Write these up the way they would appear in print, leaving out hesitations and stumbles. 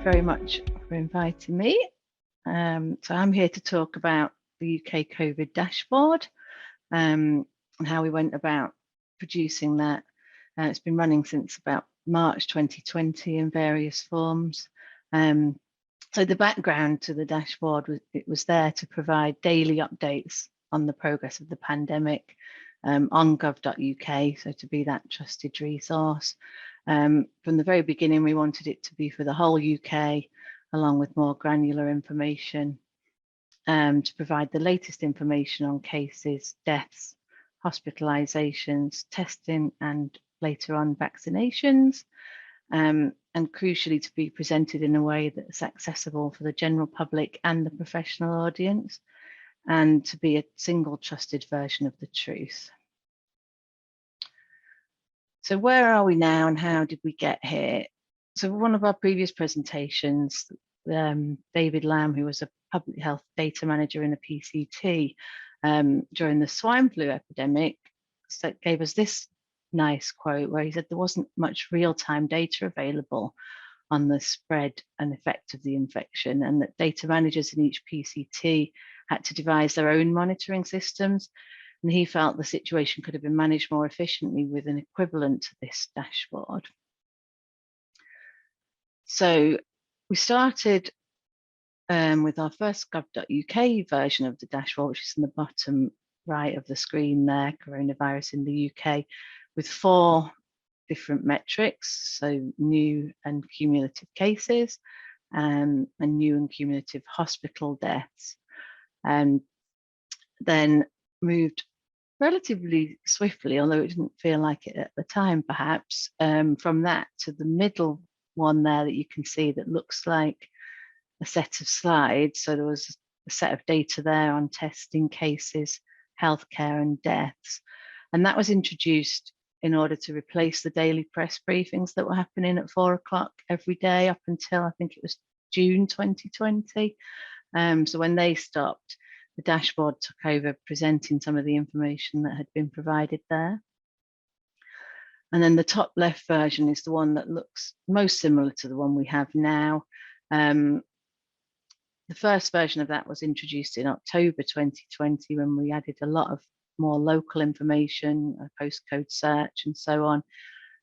very much for inviting me. So I'm here to talk about the UK COVID dashboard and how we went about producing that. It's been running since about March 2020 in various forms. So the background to the dashboard was it was there to provide daily updates on the progress of the pandemic on gov.uk, so to be that trusted resource. From the very beginning, we wanted it to be for the whole UK, along with more granular information to provide the latest information on cases, deaths, hospitalisations, testing, and later on vaccinations. And crucially to be presented in a way that's accessible for the general public and the professional audience, and to be a single trusted version of the truth. So where are we now and how did we get here? So one of our previous presentations, David Lamb, who was a public health data manager in a PCT during the swine flu epidemic, gave us this nice quote where he said there wasn't much real-time data available on the spread and effect of the infection, and that data managers in each PCT had to devise their own monitoring systems. And he felt the situation could have been managed more efficiently with an equivalent to this dashboard. So we started with our first gov.uk version of the dashboard, which is in the bottom right of the screen there, coronavirus in the UK, with 4 different metrics, so new and cumulative cases, and new and cumulative hospital deaths, and then moved relatively swiftly, although it didn't feel like it at the time perhaps, from that to the middle one there that you can see that looks like a set of slides. So there was a set of data there on testing, cases, healthcare and deaths, and that was introduced in order to replace the daily press briefings that were happening at 4 o'clock every day up until I think it was June 2020. So when they stopped, the dashboard took over presenting some of the information that had been provided there. And then the top left version is the one that looks most similar to the one we have now. The first version of that was introduced in October 2020 when we added a lot of more local information, a postcode search and so on.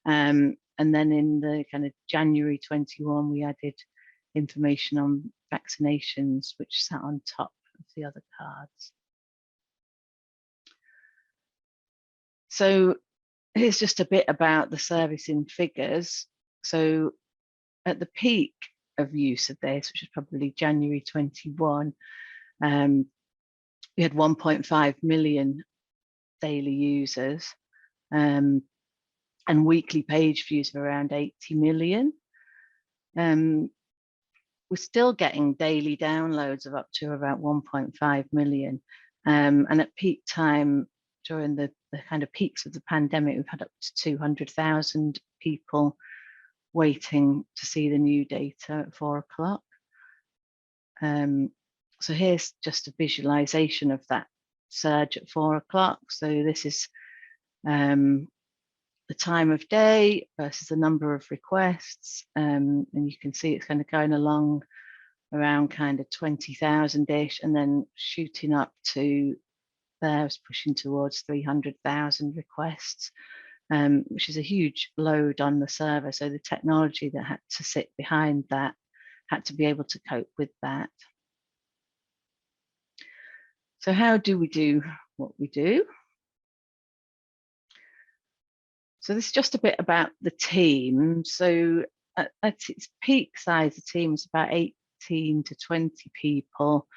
And then in the kind of January 21, we added information on vaccinations, which sat on top of the other cards. So here's just a bit about the service in figures. So at the peak of use of this, which is probably January 21, we had 1.5 million daily users and weekly page views of around 80 million. We're still getting daily downloads of up to about 1.5 million. And at peak time, during the kind of peaks of the pandemic, we've had up to 200,000 people waiting to see the new data at 4 o'clock. So here's just a visualization of that surge at 4 o'clock. So this is the time of day versus the number of requests, and you can see it's kind of going along around kind of 20,000-ish, and then shooting up to there, was pushing towards 300,000 requests, which is a huge load on the server. So the technology that had to sit behind that had to be able to cope with that. So how do we do what we do? So this is just a bit about the team. So at its peak size, the team is about 18 to 20 people.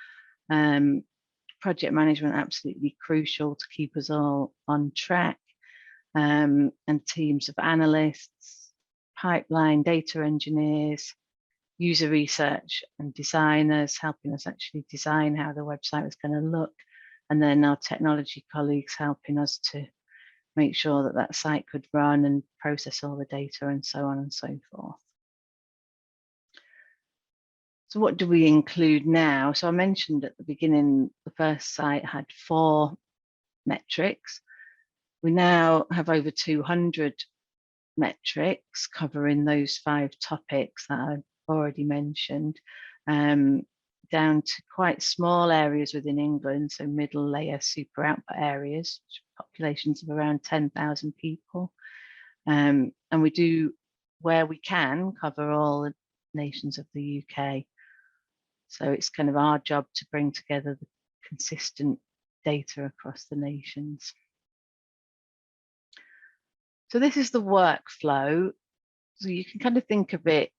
Project management absolutely crucial to keep us all on track, and teams of analysts, pipeline data engineers, user research and designers helping us actually design how the website was going to look, and then our technology colleagues helping us to make sure that that site could run and process all the data and so on and so forth. So what do we include now? So I mentioned at the beginning, the first site had 4 metrics. We now have over 200 metrics covering those 5 topics that I already mentioned, down to quite small areas within England, so middle layer super output areas, populations of around 10,000 people. And we do, where we can, cover all the nations of the UK. So it's kind of our job to bring together the consistent data across the nations. So this is the workflow. So you can kind of think of it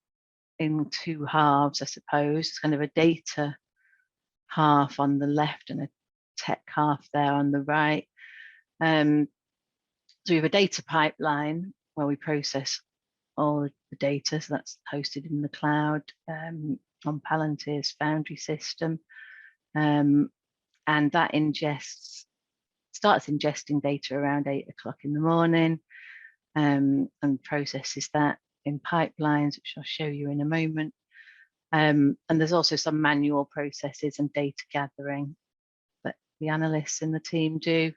in two halves, I suppose. It's kind of a data half on the left and a tech half there on the right. So we have a data pipeline where we process all the data. So that's hosted in the cloud on Palantir's Foundry system. And that starts ingesting data around 8 o'clock in the morning and processes that in pipelines, which I'll show you in a moment. And there's also some manual processes and data gathering that the analysts in the team do.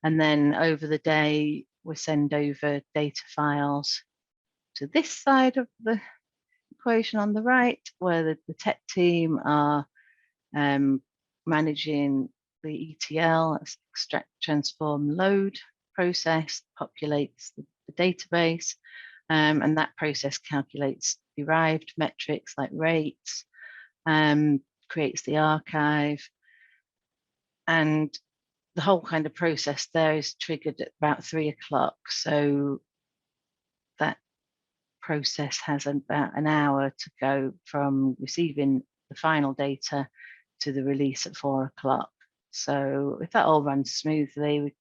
And then over the day, we send over data files to this side of the equation on the right, where the tech team are managing the ETL, extract, transform, load process, populates the database, and that process calculates derived metrics like rates, creates the archive, and the whole kind of process there is triggered at about 3 o'clock. So that process has about an hour to go from receiving the final data to the release at 4 o'clock. So if that all runs smoothly, we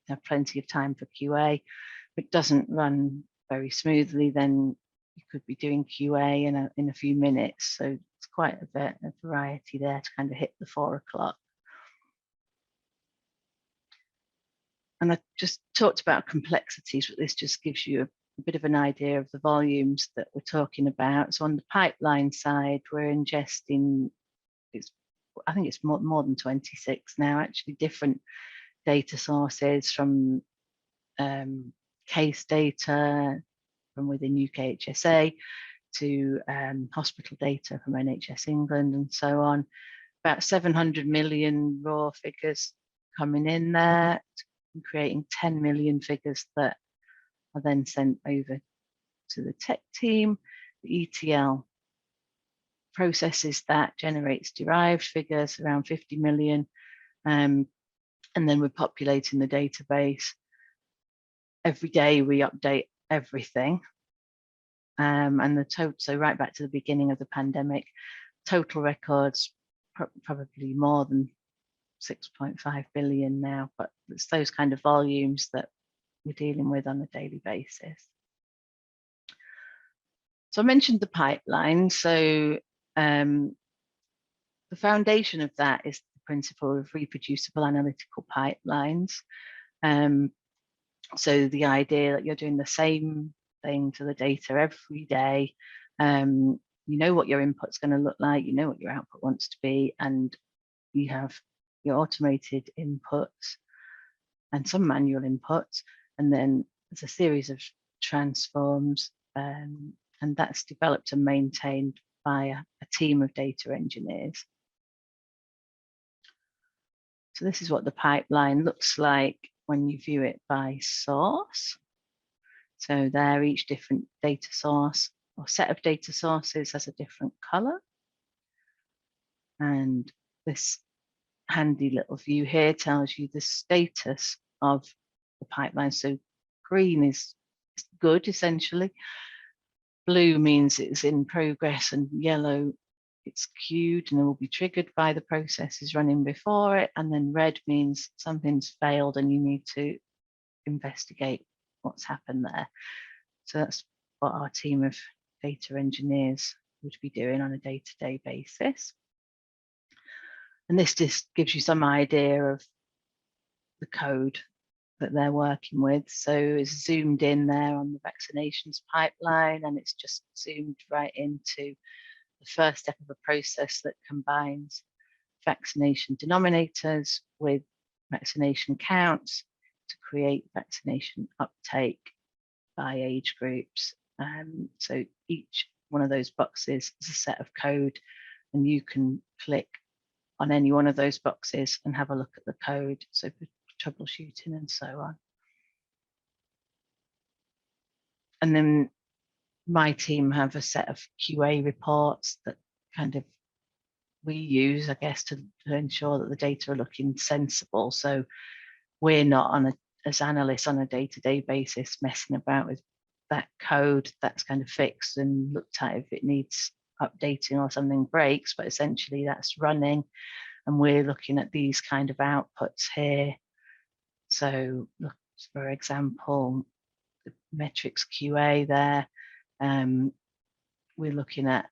have plenty of time for QA. If it doesn't run very smoothly, then you could be doing QA in a few minutes. So it's quite a bit of variety there to kind of hit the 4 o'clock. And I just talked about complexities, but this just gives you a bit of an idea of the volumes that we're talking about. So on the pipeline side, we're ingesting, I think it's more than 26 now, actually, different data sources from case data from within UKHSA to hospital data from NHS England and so on. About 700 million raw figures coming in there, creating 10 million figures that are then sent over to the tech team. The ETL processes that, generates derived figures, around 50 million, and then we're populating the database. Every day we update everything, and the total, so right back to the beginning of the pandemic, total records probably more than 6.5 billion now, but it's those kind of volumes that we're dealing with on a daily basis. So I mentioned the pipeline. So the foundation of that is the principle of reproducible analytical pipelines. So the idea that you're doing the same thing to the data every day. You know what your input's going to look like, you know what your output wants to be, and you have your automated inputs and some manual inputs, and then there's a series of transforms, and that's developed and maintained by a team of data engineers. So this is what the pipeline looks like when you view it by source. So there, each different data source or set of data sources has a different color. And this handy little view here tells you the status of the pipeline. So green is good, essentially. Blue means it's in progress, and yellow, it's queued and it will be triggered by the processes running before it. And then red means something's failed and you need to investigate what's happened there. So that's what our team of data engineers would be doing on a day-to-day basis. And this just gives you some idea of the code that they're working with. So it's zoomed in there on the vaccinations pipeline, and it's just zoomed right into the first step of a process that combines vaccination denominators with vaccination counts to create vaccination uptake by age groups. So each one of those boxes is a set of code, and you can click on any one of those boxes and have a look at the code, so for troubleshooting and so on. And then my team have a set of QA reports that kind of we use, I guess, to ensure that the data are looking sensible. So we're not on as analysts on a day-to-day basis messing about with that code that's kind of fixed and looked at if it needs updating or something breaks, but essentially that's running, and we're looking at these kind of outputs here. So look, for example, the metrics QA there, we're looking at,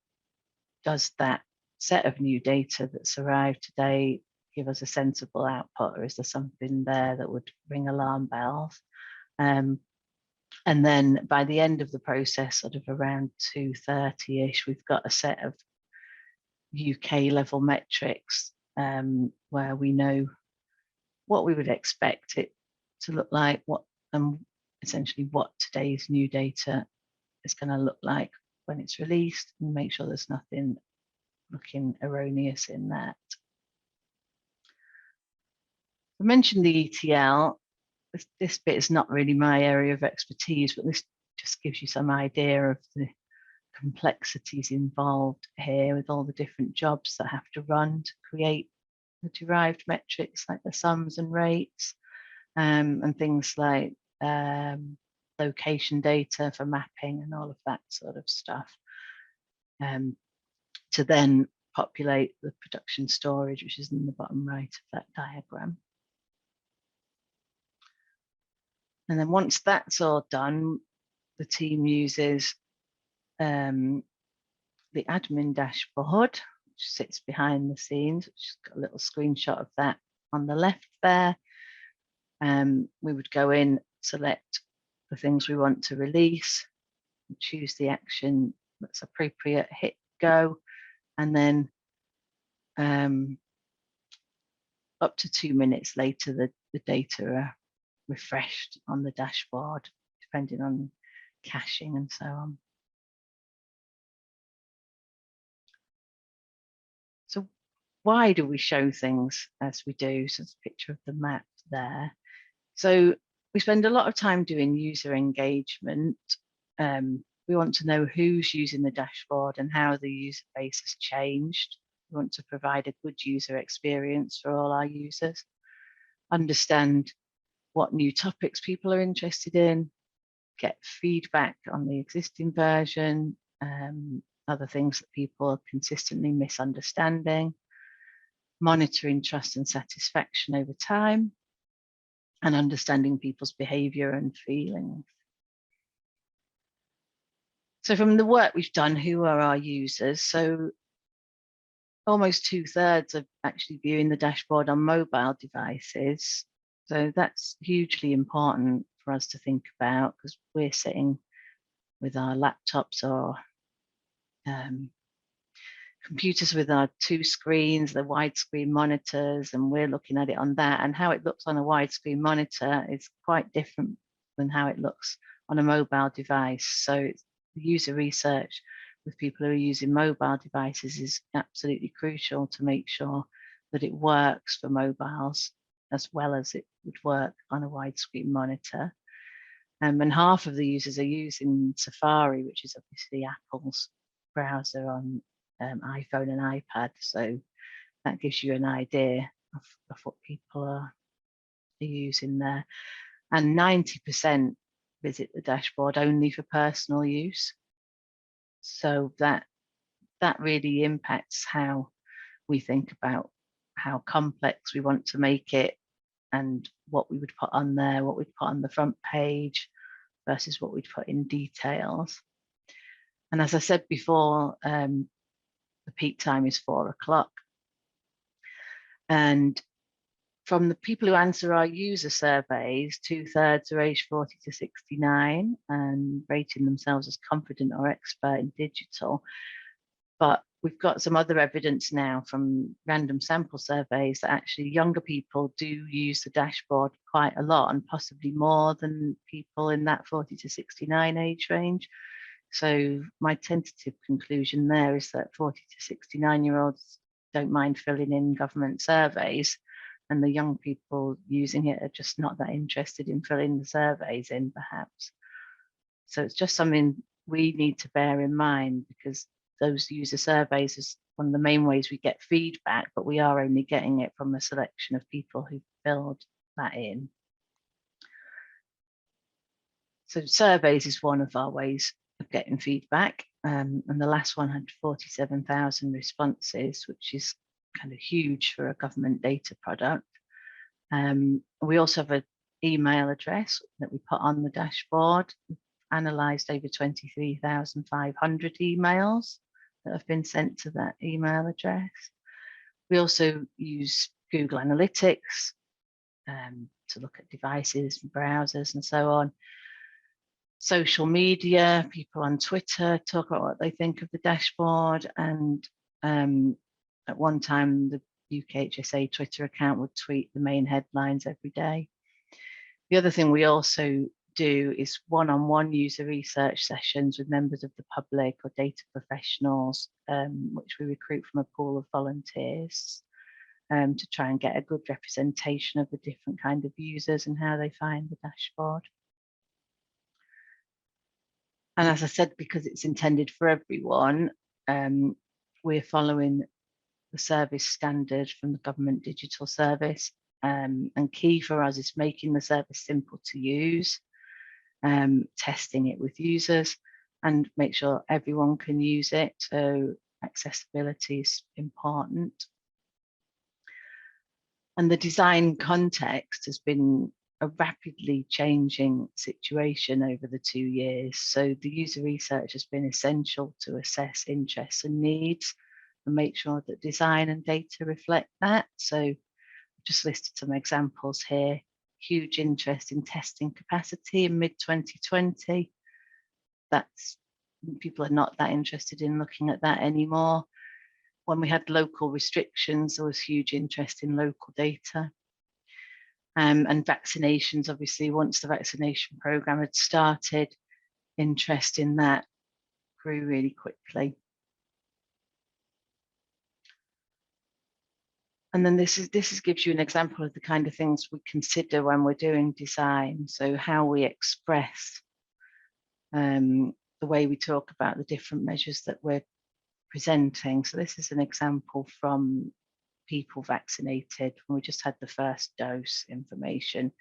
does that set of new data that's arrived today give us a sensible output, or is there something there that would ring alarm bells? And then by the end of the process, sort of around 2:30ish, we've got a set of UK level metrics where we know what we would expect it to look like, essentially what today's new data is going to look like when it's released, and make sure there's nothing looking erroneous in that. I mentioned the ETL. This bit is not really my area of expertise, but this just gives you some idea of the complexities involved here with all the different jobs that have to run to create the derived metrics like the sums and rates, and things like location data for mapping and all of that sort of stuff, to then populate the production storage, which is in the bottom right of that diagram. And then once that's all done, the team uses the admin dashboard, which sits behind the scenes, which has got a little screenshot of that on the left there. We would go in, select the things we want to release, choose the action that's appropriate, hit go, and then up to 2 minutes later, the data are refreshed on the dashboard, depending on caching and so on. So why do we show things as we do? So it's a picture of the map there. So we spend a lot of time doing user engagement. We want to know who's using the dashboard and how the user base has changed. We want to provide a good user experience for all our users, understand what new topics people are interested in, get feedback on the existing version, other things that people are consistently misunderstanding, monitoring trust and satisfaction over time, and understanding people's behavior and feelings. So from the work we've done, who are our users? So almost 2/3 are actually viewing the dashboard on mobile devices. So that's hugely important for us to think about, because we're sitting with our laptops or computers with our 2 screens, the widescreen monitors, and we're looking at it on that. And how it looks on a widescreen monitor is quite different than how it looks on a mobile device. So the user research with people who are using mobile devices is absolutely crucial to make sure that it works for mobiles as well as it would work on a widescreen monitor. And half of the users are using Safari, which is obviously Apple's browser on iPhone and iPad. So that gives you an idea of what people are using there. And 90% visit the dashboard only for personal use. So that really impacts how we think about how complex we want to make it and what we would put on there, what we'd put on the front page versus what we'd put in details. And as I said before, the peak time is 4 o'clock. And from the people who answer our user surveys, 2/3 are aged 40 to 69 and rating themselves as confident or expert in digital. But we've got some other evidence now from random sample surveys that actually younger people do use the dashboard quite a lot, and possibly more than people in that 40 to 69 age range. So my tentative conclusion there is that 40 to 69-year-olds don't mind filling in government surveys, and the young people using it are just not that interested in filling the surveys in, perhaps. So it's just something we need to bear in mind, because those user surveys is one of the main ways we get feedback, but we are only getting it from a selection of people who filled that in. So surveys is one of our ways of getting feedback, and the last one had 47,000 responses, which is kind of huge for a government data product. We also have an email address that we put on the dashboard. We've analysed over 23,500 emails that have been sent to that email address. We also use Google Analytics to look at devices and browsers and so on. Social media, people on Twitter talk about what they think of the dashboard, and at one time the UKHSA Twitter account would tweet the main headlines every day. The other thing we also do is one-on-one user research sessions with members of the public or data professionals, which we recruit from a pool of volunteers to try and get a good representation of the different kind of users and how they find the dashboard. And as I said, because it's intended for everyone, we're following the service standard from the Government Digital Service. And key for us is making the service simple to use, testing it with users, and make sure everyone can use it. So accessibility is important. And the design context has been a rapidly changing situation over the 2 years. So the user research has been essential to assess interests and needs and make sure that design and data reflect that. So I've just listed some examples here. Huge interest in testing capacity in mid-2020. That's, people are not that interested in looking at that anymore. When we had local restrictions, there was huge interest in local data. And vaccinations, obviously, once the vaccination programme had started, interest in that grew really quickly. And then this gives you an example of the kind of things we consider when we're doing design. So how we express the way we talk about the different measures that we're presenting. So this is an example from people vaccinated when we just had the first dose information.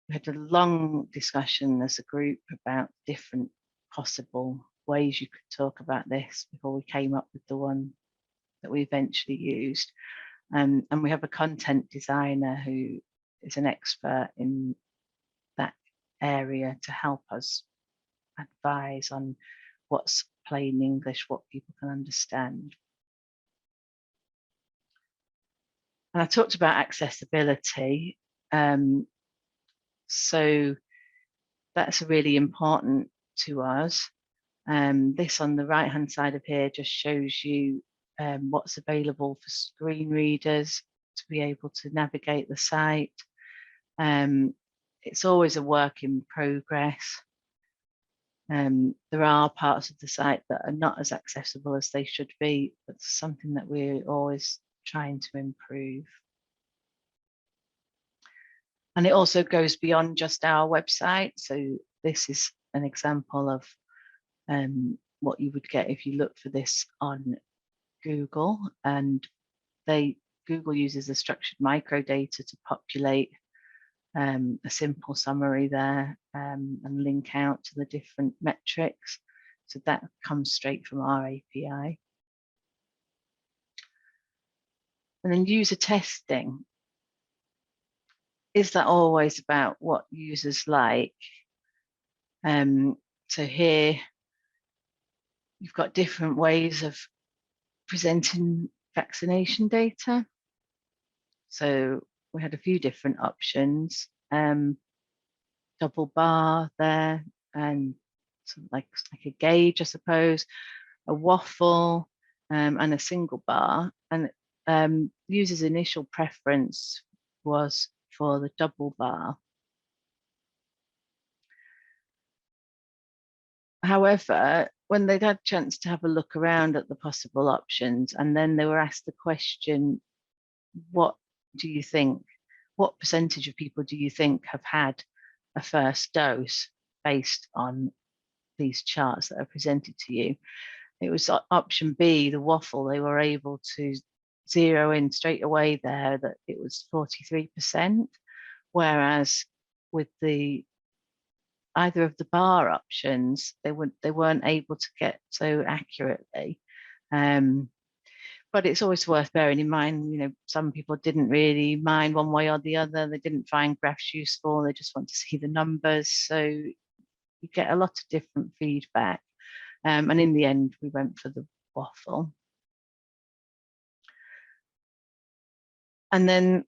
We had a long discussion as a group about different possible ways you could talk about this before we came up with the one that we eventually used. And we have a content designer who is an expert in that area to help us advise on what's plain English, what people can understand. And I talked about accessibility. So that's really important to us. This on the right-hand side of here just shows you what's available for screen readers to be able to navigate the site. It's always a work in progress. There are parts of the site that are not as accessible as they should be, but it's something that we're always trying to improve. And it also goes beyond just our website. So this is an example of what you would get if you look for this on Google, and Google uses the structured microdata to populate a simple summary there and link out to the different metrics. So that comes straight from our API. And then user testing. Is that always about what users like? So here you've got different ways of presenting vaccination data. So we had a few different options, double bar there, and sort of like a gauge, I suppose, a waffle, and a single bar. And users' initial preference was for the double bar. However, when they'd had a chance to have a look around at the possible options, and then they were asked the question, what do you think, what percentage of people do you think have had a first dose based on these charts that are presented to you? It was option B, the waffle. They were able to zero in straight away there that it was 43%, whereas with either of the bar options, they weren't able to get so accurately. But it's always worth bearing in mind, you know, some people didn't really mind one way or the other. They didn't find graphs useful. They just want to see the numbers. So you get a lot of different feedback. And in the end, we went for the waffle. And then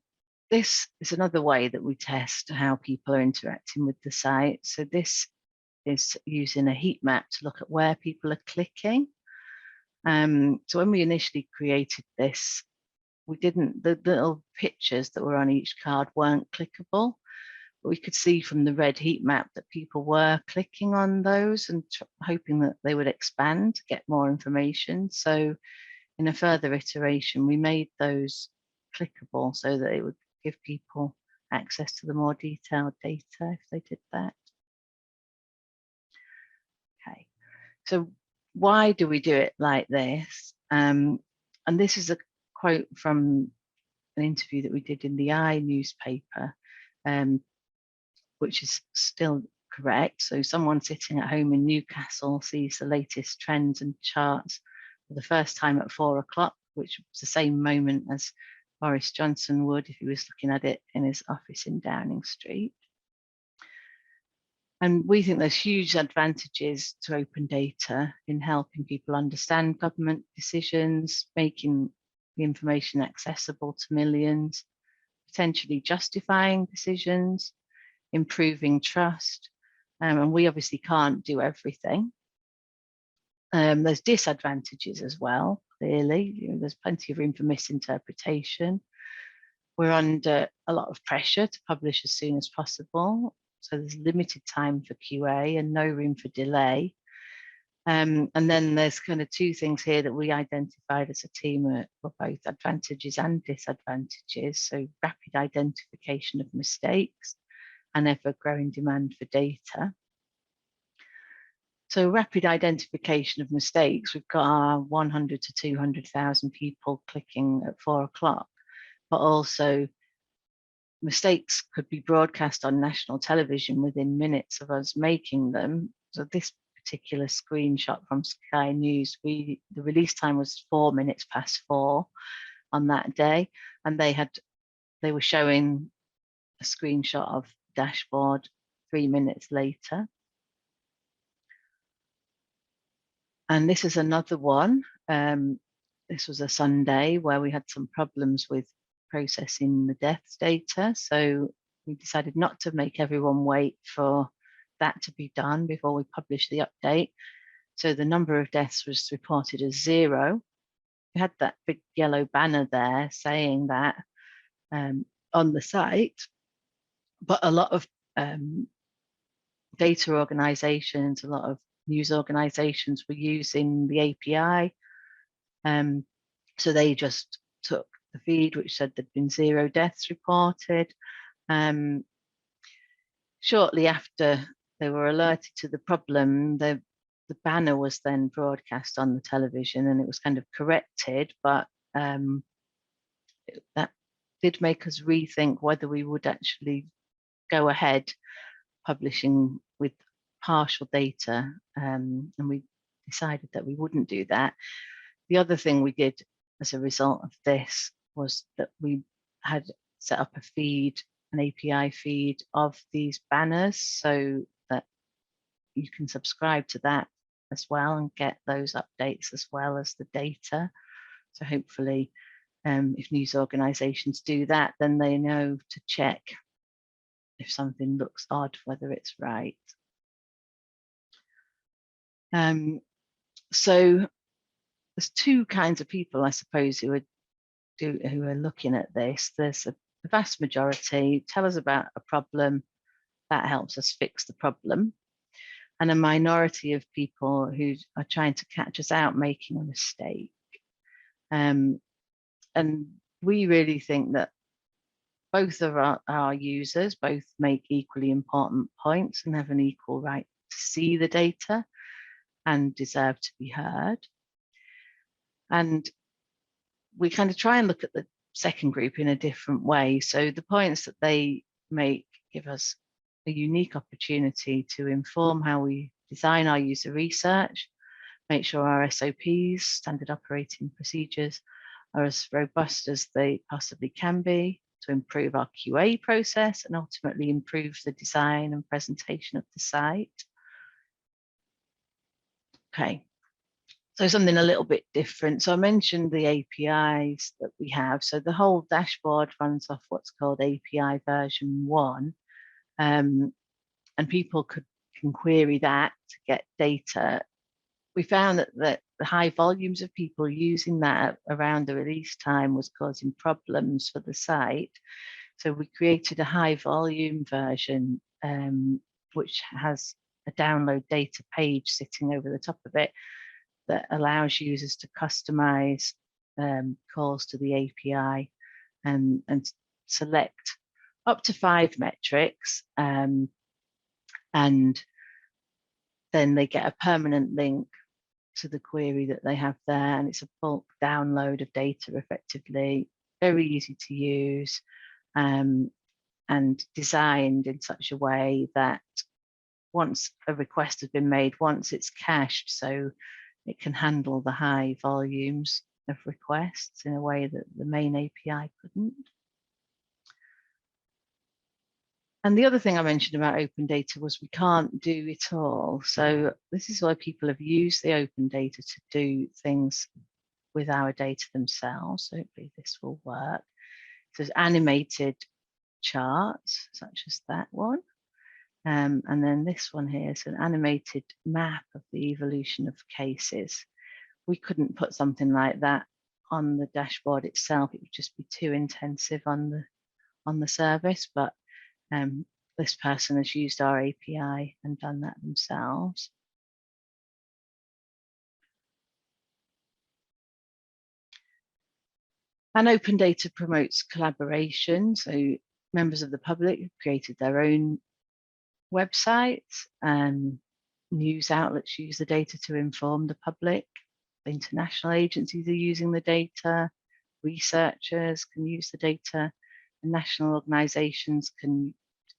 this is another way that we test how people are interacting with the site. So this is using a heat map to look at where people are clicking. So when we initially created this, we didn't, the little pictures that were on each card weren't clickable, but we could see from the red heat map that people were clicking on those and hoping that they would expand to get more information. So in a further iteration, we made those clickable so that it would give people access to the more detailed data if they did that. Okay, so why do we do it like this? And this is a quote from an interview that we did in the I newspaper, which is still correct. So someone sitting at home in Newcastle sees the latest trends and charts for the first time at 4 o'clock, which was the same moment as Boris Johnson would if he was looking at it in his office in Downing Street. And we think there's huge advantages to open data in helping people understand government decisions, making the information accessible to millions, potentially justifying decisions, improving trust. And we obviously can't do everything. There's disadvantages as well, clearly. You know, there's plenty of room for misinterpretation. We're under a lot of pressure to publish as soon as possible. So there's limited time for QA and no room for delay. And then there's kind of two things here that we identified as a team were both advantages and disadvantages. So rapid identification of mistakes and ever-growing demand for data. So rapid identification of mistakes, we've got our 100 to 200,000 people clicking at 4 o'clock, but also mistakes could be broadcast on national television within minutes of us making them. So this particular screenshot from Sky News, the release time was 4 minutes past 4 on that day, and they were showing a screenshot of dashboard 3 minutes later. And this is another one. This was a Sunday where we had some problems with processing the deaths data. So we decided not to make everyone wait for that to be done before we published the update. So the number of deaths was reported as 0. We had that big yellow banner there saying that on the site, but a lot of data organizations, a lot of news organizations were using the API. So they just took the feed which said there'd been 0 deaths reported. Shortly after they were alerted to the problem, the banner was then broadcast on the television and it was kind of corrected, but that did make us rethink whether we would actually go ahead publishing with partial data, and we decided that we wouldn't do that. The other thing we did as a result of this was that we had set up a feed, an API feed of these banners so that you can subscribe to that as well and get those updates as well as the data. So hopefully, if news organizations do that, then they know to check if something looks odd, whether it's right. So there's two kinds of people, I suppose, who are looking at this. There's the vast majority tell us about a problem that helps us fix the problem. and a minority of people who are trying to catch us out making a mistake. And we really think that both of our users both make equally important points and have an equal right to see the data and deserve to be heard. And we kind of try and look at the second group in a different way. So the points that they make give us a unique opportunity to inform how we design our user research, make sure our SOPs, standard operating procedures, are as robust as they possibly can be, to improve our QA process and ultimately improve the design and presentation of the site. Okay, so something a little bit different. So I mentioned the APIs that we have. So the whole dashboard runs off what's called API version 1. And people can query that to get data. We found that the high volumes of people using that around the release time was causing problems for the site. So we created a high volume version, which has a download data page sitting over the top of it that allows users to customize calls to the API and select up to 5 metrics. And then they get a permanent link to the query that they have there, and it's a bulk download of data effectively, very easy to use, and designed in such a way that once a request has been made, once it's cached, so it can handle the high volumes of requests in a way that the main API couldn't. And the other thing I mentioned about open data was we can't do it all. So this is why people have used the open data to do things with our data themselves. So hopefully this will work. So there's animated charts, such as that one. And then this one here is an animated map of the evolution of cases. We couldn't put something like that on the dashboard itself. It would just be too intensive on the service, but this person has used our API and done that themselves. And open data promotes collaboration. So members of the public have created their own websites, and news outlets use the data to inform the public. International agencies are using the data. Researchers can use the data. And national organizations can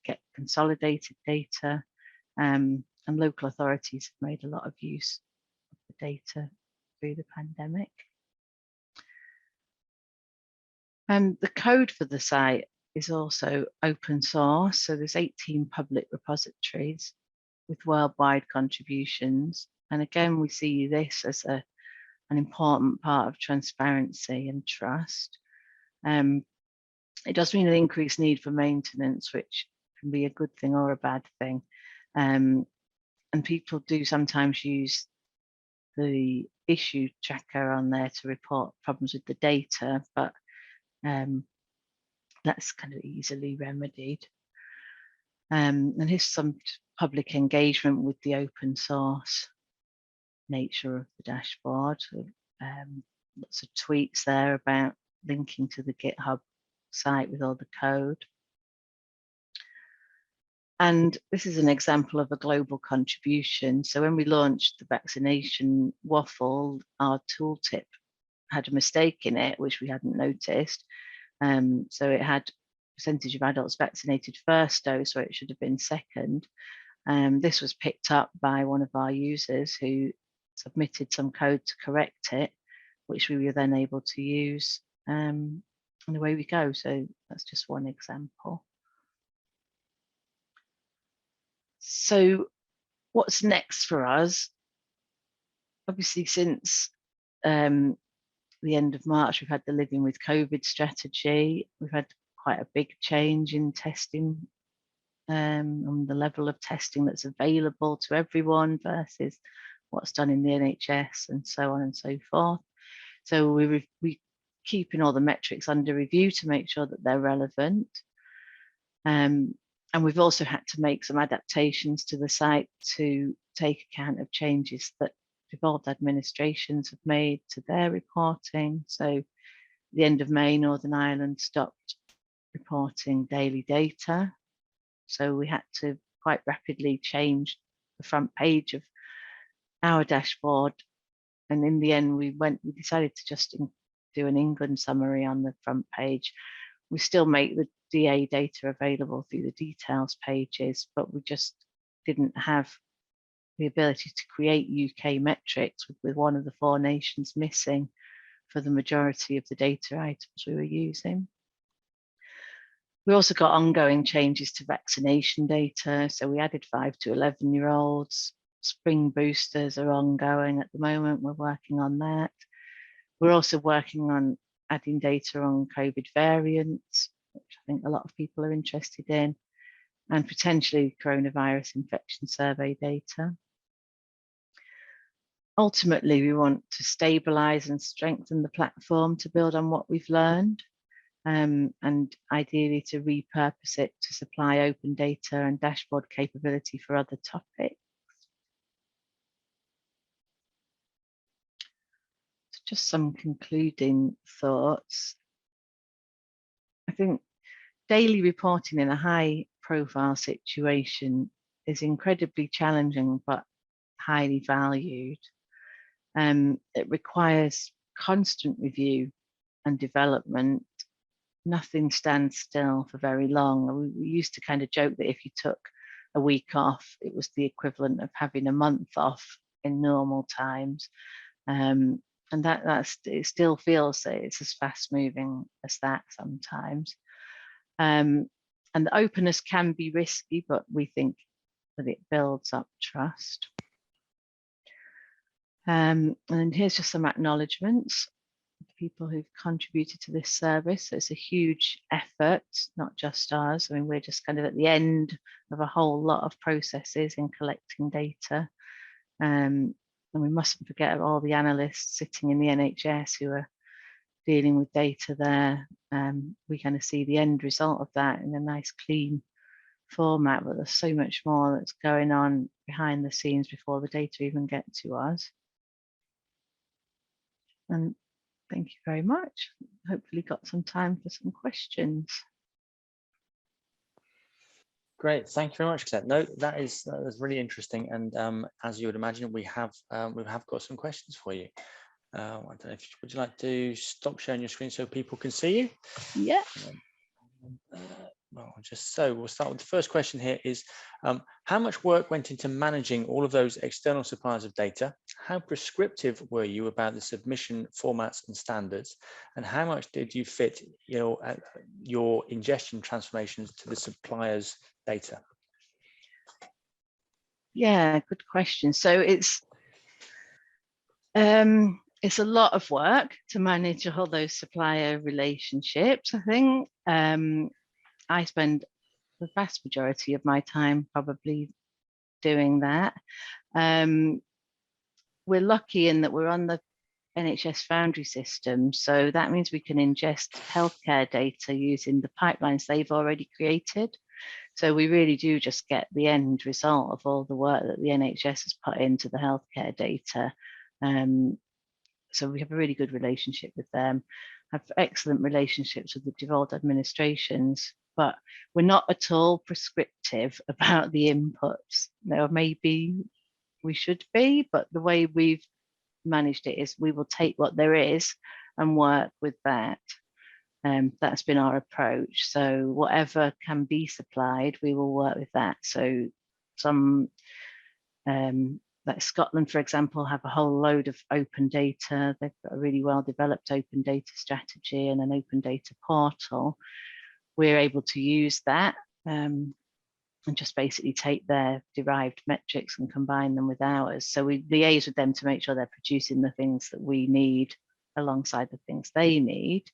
get consolidated data, and local authorities have made a lot of use of the data through the pandemic. And the code for the site is also open source. So there's 18 public repositories with worldwide contributions. And again, we see this as an important part of transparency and trust. It does mean an increased need for maintenance, which can be a good thing or a bad thing. And people do sometimes use the issue tracker on there to report problems with the data, but that's kind of easily remedied. And here's some public engagement with the open source nature of the dashboard. So, lots of tweets there about linking to the GitHub site with all the code. And this is an example of a global contribution. So when we launched the vaccination waffle, our tooltip had a mistake in it, which we hadn't noticed. So it had percentage of adults vaccinated first dose, where it should have been second. This was picked up by one of our users who submitted some code to correct it, which we were then able to use. And away we go. So that's just one example. So what's next for us? Obviously, since the end of March, we've had the Living with COVID strategy. We've had quite a big change in testing, on the level of testing that's available to everyone versus what's done in the NHS and so on and so forth. So we're keeping all the metrics under review to make sure that they're relevant. And we've also had to make some adaptations to the site to take account of changes that devolved administrations have made to their reporting. So at the end of May, Northern Ireland stopped reporting daily data. So we had to quite rapidly change the front page of our dashboard. And in the end, we decided to just do an England summary on the front page. We still make the DA data available through the details pages, but we just didn't have the ability to create UK metrics with one of the 4 nations missing for the majority of the data items we were using. We also got ongoing changes to vaccination data. So we added 5 to 11-year-olds. Spring boosters are ongoing at the moment. We're working on that. We're also working on adding data on COVID variants, which I think a lot of people are interested in, and potentially coronavirus infection survey data. Ultimately, we want to stabilize and strengthen the platform to build on what we've learned, and ideally to repurpose it to supply open data and dashboard capability for other topics. So just some concluding thoughts. I think daily reporting in a high profile situation is incredibly challenging, but highly valued. It requires constant review and development. Nothing stands still for very long. We used to kind of joke that if you took a week off, it was the equivalent of having a month off in normal times. And it still feels that it's as fast moving as that sometimes. And the openness can be risky, but we think that it builds up trust. And here's just some acknowledgements of people who've contributed to this service. So it's a huge effort, not just ours. I mean, we're just kind of at the end of a whole lot of processes in collecting data. And we mustn't forget all the analysts sitting in the NHS who are dealing with data there. We kind of see the end result of that in a nice clean format, but there's so much more that's going on behind the scenes before the data even get to us. And thank you very much. Hopefully got some time for some questions. Great, thank you very much, Claire. No, that is really interesting, and as you would imagine, we have got some questions for you. I don't know if would you like to stop sharing your screen so people can see you? Yeah. Well, we'll start with the first question here is, how much work went into managing all of those external suppliers of data? How prescriptive were you about the submission formats and standards? And how much did you fit your ingestion transformations to the suppliers' data? Yeah, good question. So it's a lot of work to manage all those supplier relationships, I think. I spend the vast majority of my time probably doing that. We're lucky in that we're on the NHS Foundry system, so that means we can ingest healthcare data using the pipelines they've already created. So we really do just get the end result of all the work that the NHS has put into the healthcare data. So we have a really good relationship with them, have excellent relationships with the devolved administrations, but we're not at all prescriptive about the inputs. Now, maybe we should be, but the way we've managed it is we will take what there is and work with that. That's been our approach. So whatever can be supplied, we will work with that. So some like Scotland, for example, have a whole load of open data. They've got a really well developed open data strategy and an open data portal. We're able to use that and just basically take their derived metrics and combine them with ours. So we liaise with them to make sure they're producing the things that we need alongside the things they need.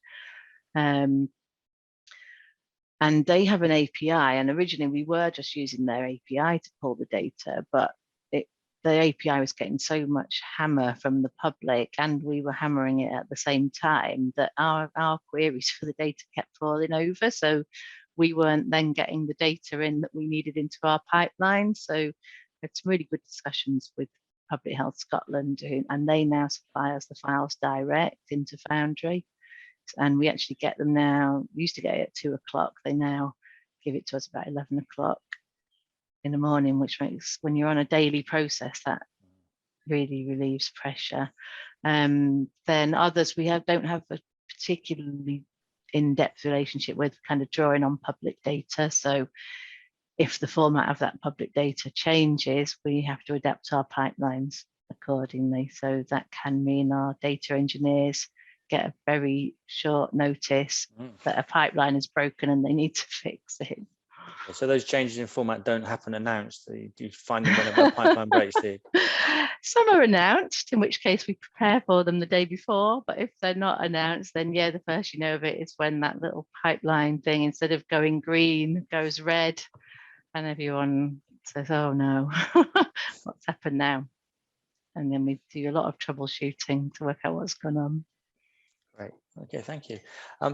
And they have an API, and originally we were just using their API to pull the data, but the API was getting so much hammer from the public, and we were hammering it at the same time, that our queries for the data kept falling over. So we weren't then getting the data in that we needed into our pipeline. So we had some really good discussions with Public Health Scotland, and they now supply us the files direct into Foundry. And we actually get them now. We used to get it at 2 o'clock. They now give it to us about 11 o'clock in the morning, which makes, when you're on a daily process, that really relieves pressure. Then others we don't have a particularly in-depth relationship with, kind of drawing on public data. So if the format of that public data changes, we have to adapt our pipelines accordingly. So that can mean our data engineers get a very short notice that a pipeline is broken and they need to fix it. So those changes in format don't happen announced. You find them whenever a pipeline breaks. Some are announced, in which case we prepare for them the day before. But if they're not announced, then yeah, the first you know of it is when that little pipeline thing, instead of going green, goes red, and everyone says, "Oh no, what's happened now?" And then we do a lot of troubleshooting to work out what's gone on. Great. Okay, thank you.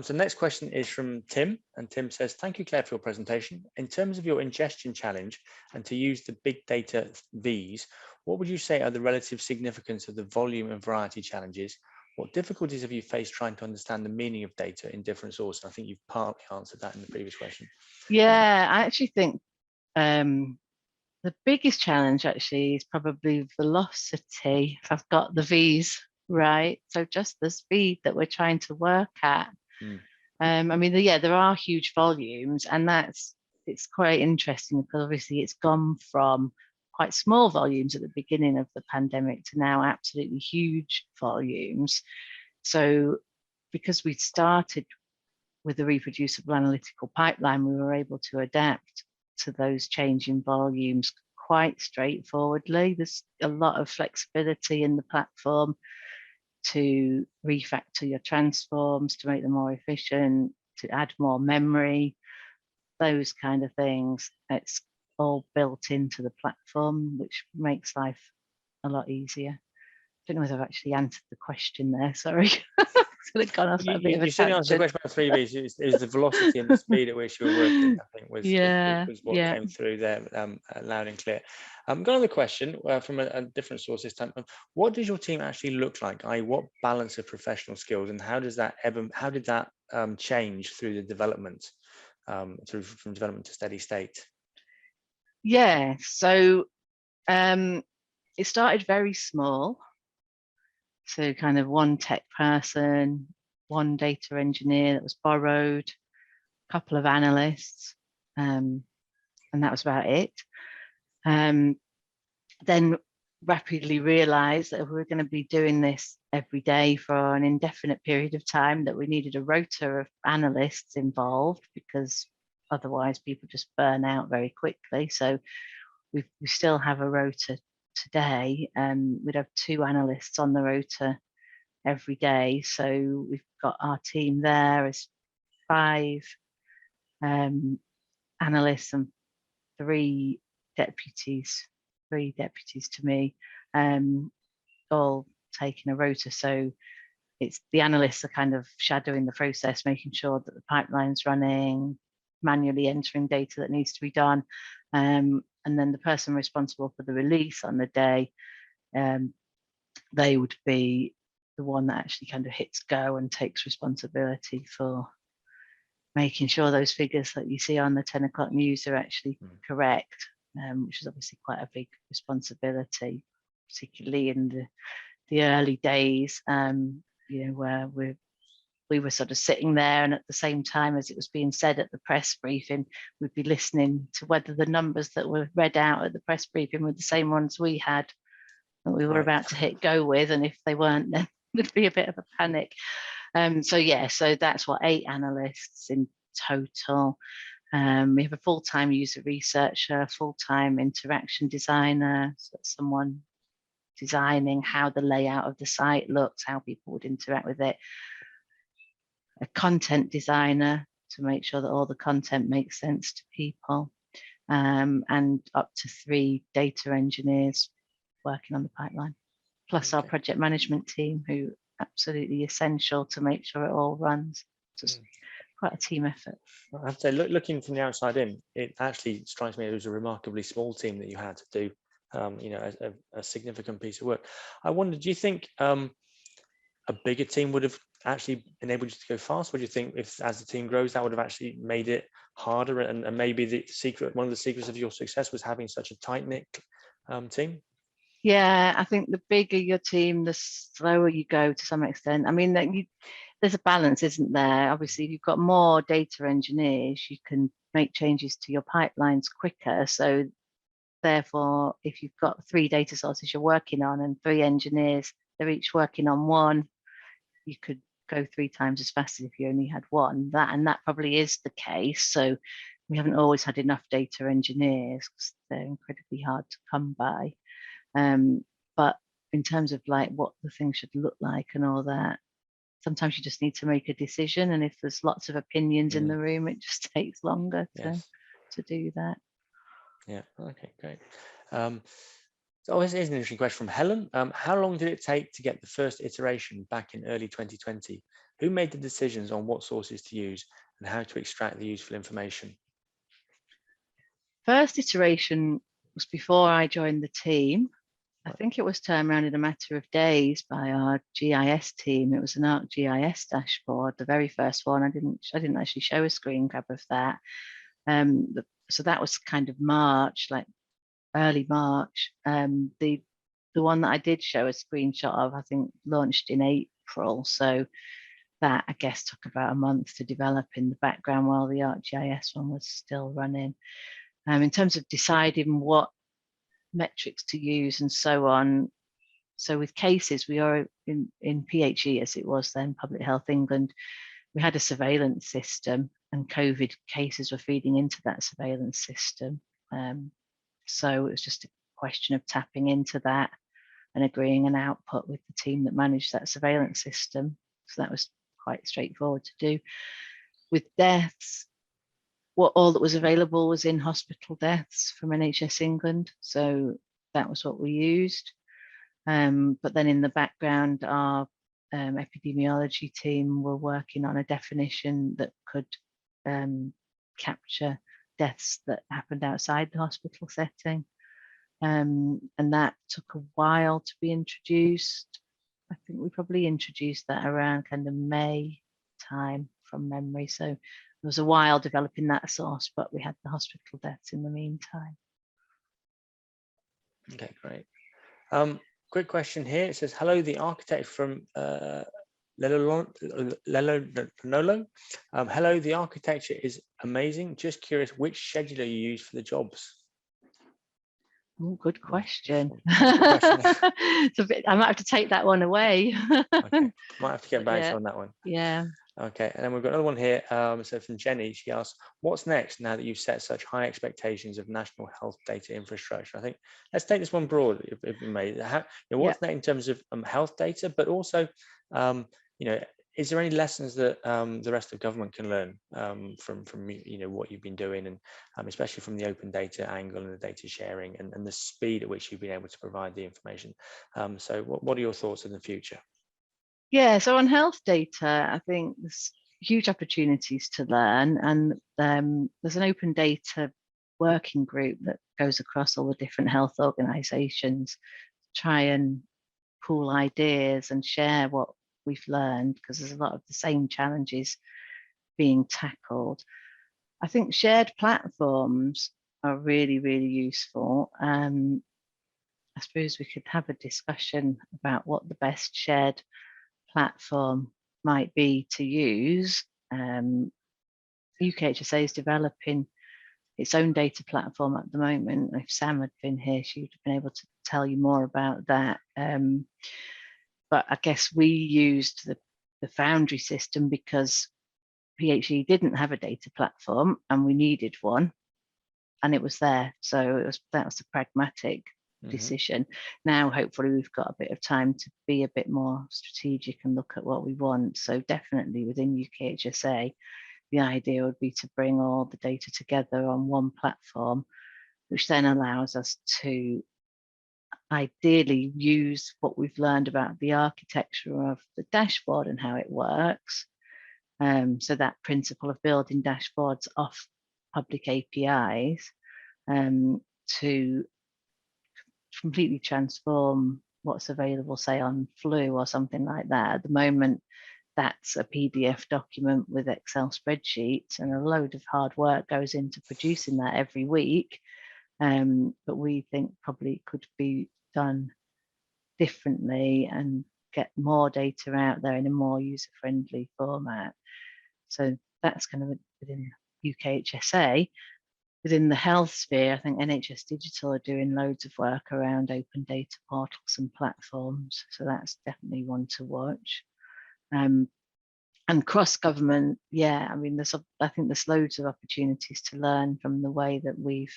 So next question is from Tim, and Tim says, "Thank you, Claire, for your presentation. In terms of your ingestion challenge and to use the big data Vs, what would you say are the relative significance of the volume and variety challenges? What difficulties have you faced trying to understand the meaning of data in different sources?" I think you've partly answered that in the previous question. Yeah, I actually think the biggest challenge actually is probably velocity, if I've got the V's right. So just the speed that we're trying to work at. I mean, there are huge volumes, and it's quite interesting because obviously it's gone from quite small volumes at the beginning of the pandemic to now absolutely huge volumes. So because we started with a reproducible analytical pipeline, we were able to adapt to those changing volumes quite straightforwardly. There's a lot of flexibility in the platform to refactor your transforms, to make them more efficient, to add more memory, those kind of things. It's all built into the platform, which makes life a lot easier. I don't know whether I've actually answered the question there, sorry. You certainly answered the question about 3 Vs. It was the velocity and the speed at which you were working, I think, was what came through there loud and clear. Got another question from a different source this time. What does your team actually look like? What balance of professional skills, and how did that change through the development, from development to steady state? Yeah, so it started very small. So kind of one tech person, one data engineer that was borrowed, a couple of analysts, and that was about it. Then rapidly realized that if we were going to be doing this every day for an indefinite period of time, that we needed a rota of analysts involved, because otherwise people just burn out very quickly. So we still have a rota today. We'd have 2 analysts on the rota every day. So we've got our team there as 5 analysts and 3 deputies to me, all taking a rota. So it's the analysts are kind of shadowing the process, making sure that the pipeline's running, manually entering data that needs to be done. And then the person responsible for the release on the day, they would be the one that actually kind of hits go and takes responsibility for making sure those figures that you see on the 10 o'clock news are actually correct, which is obviously quite a big responsibility, particularly in the early days, where we were sort of sitting there, and at the same time as it was being said at the press briefing, we'd be listening to whether the numbers that were read out at the press briefing were the same ones we had that we were about to hit go with, and if they weren't, then there'd be a bit of a panic. So that's what 8 analysts in total. We have a full-time user researcher, a full-time interaction designer, so someone designing how the layout of the site looks, how people would interact with it, a content designer to make sure that all the content makes sense to people, and up to 3 data engineers working on the pipeline, plus our project management team, who absolutely essential to make sure it all runs. Just quite a team effort. I have to say, looking from the outside in, it actually strikes me it was a remarkably small team that you had to do, you know, a significant piece of work. I wonder, do you think a bigger team would have actually enabled you to go fast? Or do you think if, as the team grows, that would have actually made it harder? And maybe one of the secrets of your success was having such a tight-knit team? Yeah, I think the bigger your team, the slower you go to some extent. I mean, there's a balance, isn't there? Obviously, if you've got more data engineers, you can make changes to your pipelines quicker. So therefore, if you've got 3 data sources you're working on and 3 engineers, they're each working on one, you could go 3 times as fast as if you only had one. That probably is the case. So we haven't always had enough data engineers because they're incredibly hard to come by. But in terms of like what the thing should look like and all that, sometimes you just need to make a decision. And if there's lots of opinions in the room, it just takes longer to do that. Yeah, okay, great. So this is an interesting question from Helen. How long did it take to get the first iteration back in early 2020? Who made the decisions on what sources to use and how to extract the useful information? First iteration was before I joined the team. I think it was turned around in a matter of days by our GIS team. It was an Arcgis Dashboard, the very first one. I didn't actually show a screen grab of that. So that was kind of March, like early March. The one that I did show a screenshot of, I think, launched in April. So that, I guess, took about a month to develop in the background while the Arcgis one was still running. In terms of deciding what metrics to use and so on. So with cases, we are in PHE, as it was then, Public Health England, we had a surveillance system and COVID cases were feeding into that surveillance system. So it was just a question of tapping into that and agreeing an output with the team that managed that surveillance system. So that was quite straightforward to do. With deaths, all that was available was in hospital deaths from NHS England. So that was what we used. But then in the background, our epidemiology team were working on a definition that could capture deaths that happened outside the hospital setting. And that took a while to be introduced. I think we probably introduced that around kind of May time from memory. So it was a while developing that source, but we had the hospital deaths in the meantime. Okay, great. Quick question here. It says, hello, the architect from Lelolo. Hello, the architecture is amazing. Just curious which scheduler you use for the jobs. Oh, good question. I might have to take that one away. Okay, might have to get back to you on that one. Yeah. Okay, and then we've got another one here. So from Jenny, she asks, what's next now that you've set such high expectations of national health data infrastructure? I think let's take this one broad, if we may. What's next in terms of health data, but also, is there any lessons that the rest of government can learn from what you've been doing, and especially from the open data angle and the data sharing and the speed at which you've been able to provide the information? So what are your thoughts in the future? Yeah, so on health data, I think there's huge opportunities to learn, and there's an open data working group that goes across all the different health organisations to try and pool ideas and share what we've learned, because there's a lot of the same challenges being tackled. I think shared platforms are really, really useful. I suppose we could have a discussion about what the best shared platform might be to use. UKHSA is developing its own data platform at the moment. If Sam had been here, she would have been able to tell you more about that. But I guess we used the Foundry system because PHE didn't have a data platform and we needed one, and it was there. So that was a pragmatic decision. Now, hopefully, we've got a bit of time to be a bit more strategic and look at what we want. So definitely within UKHSA, the idea would be to bring all the data together on one platform, which then allows us to ideally use what we've learned about the architecture of the dashboard and how it works, So that principle of building dashboards off public APIs to completely transform what's available, say on Flu or something like that. At the moment, that's a PDF document with Excel spreadsheets, and a load of hard work goes into producing that every week. But we think probably could be done differently and get more data out there in a more user-friendly format. So that's kind of within UKHSA. Within the health sphere, I think NHS Digital are doing loads of work around open data portals and platforms. So that's definitely one to watch. And cross-government, yeah, I mean, I think there's loads of opportunities to learn from the way that we've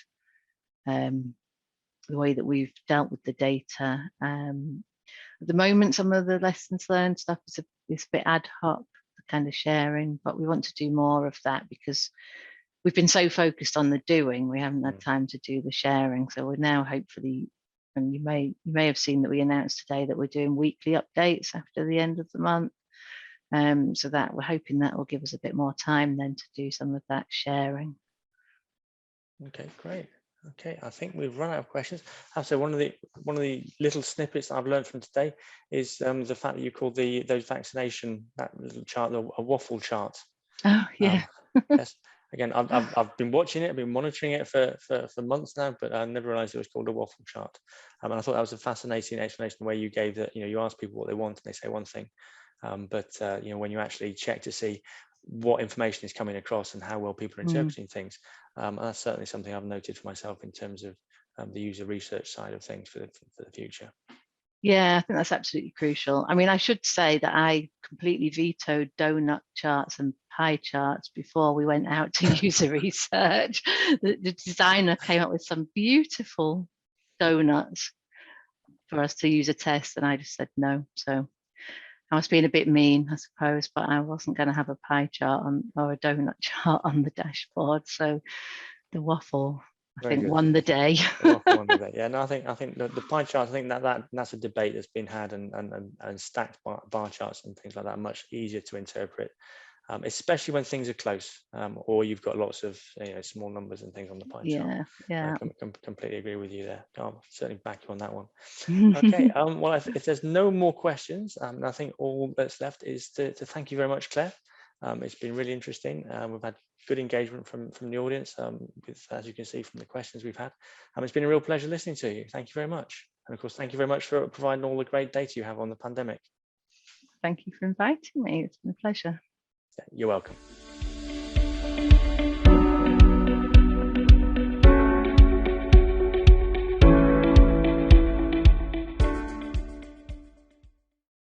dealt with the data. At the moment, some of the lessons learned stuff is a bit ad hoc, the kind of sharing, but we want to do more of that because we've been so focused on the doing, we haven't had time to do the sharing. So we're now hopefully, and you may have seen that we announced today that we're doing weekly updates after the end of the month. So that we're hoping that will give us a bit more time then to do some of that sharing. Okay, great. Okay, I think we've run out of questions. So one of the little snippets I've learned from today is the fact that you called those vaccination, that little chart, a waffle chart. Oh yeah. Yes. Again, I've been watching it, I've been monitoring it for months now, but I never realized it was called a waffle chart. And I thought that was a fascinating explanation where you gave that, you ask people what they want and they say one thing. But when you actually check to see what information is coming across and how well people are interpreting things, that's certainly something I've noted for myself in terms of the user research side of things for the future. Yeah, I think that's absolutely crucial. I mean, I should say that I completely vetoed donut charts and pie charts before we went out to user research. The designer came up with some beautiful donuts for us to use a test, and I just said no. So I was being a bit mean, I suppose, but I wasn't going to have a pie chart or a donut chart on the dashboard. So the waffle, I think, won the day. Yeah, no, I think the pie charts, I think that's a debate that's been had, and stacked bar charts and things like that are much easier to interpret, especially when things are close, or you've got lots of small numbers and things on the pie chart. Yeah. I completely agree with you there. I'll certainly back you on that one. Okay. Well, if there's no more questions, I think all that's left is to thank you very much, Claire. It's been really interesting. We've had good engagement from the audience, as you can see from the questions we've had. It's been a real pleasure listening to you. Thank you very much. And of course, thank you very much for providing all the great data you have on the pandemic. Thank you for inviting me. It's been a pleasure. Yeah, you're welcome.